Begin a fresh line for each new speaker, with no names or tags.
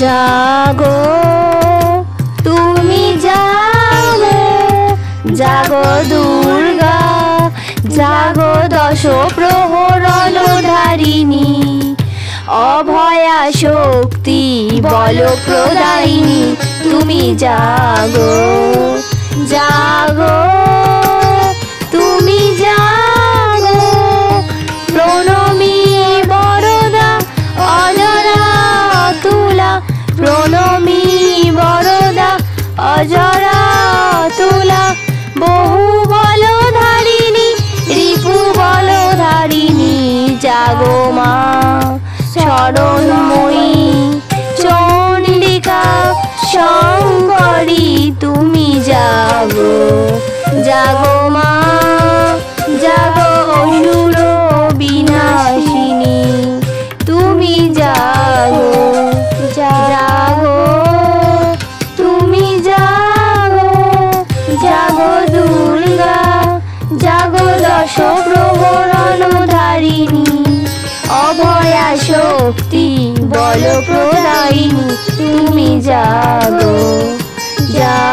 জাগো তুমি জাগো, জাগো দুর্গা, জাগো দশ প্রহরণধারিণী, অভয়া শক্তি বল প্রদায়িনী, তুমি জাগো জাগো তুমি জাগো। প্রণমী বরদা অজরা তুলা, প্রণমী বরদা অজরা তুলা, বহু বলধারিণী রিপু বলধারিণী, জাগো মা শরণময়ী চণ্ডিকা শঙ্করী, তুমি জাগো জাগো মা, জাগো অসুর বিনাশিনী, তুমি জাগো জাগো তুমি জাগো, জাগো দুর্গা, জাগো দশ প্রহরণধারিণী, অভয়া শক্তি বল প্রদায়িনী, তুমি জাগো জাগো।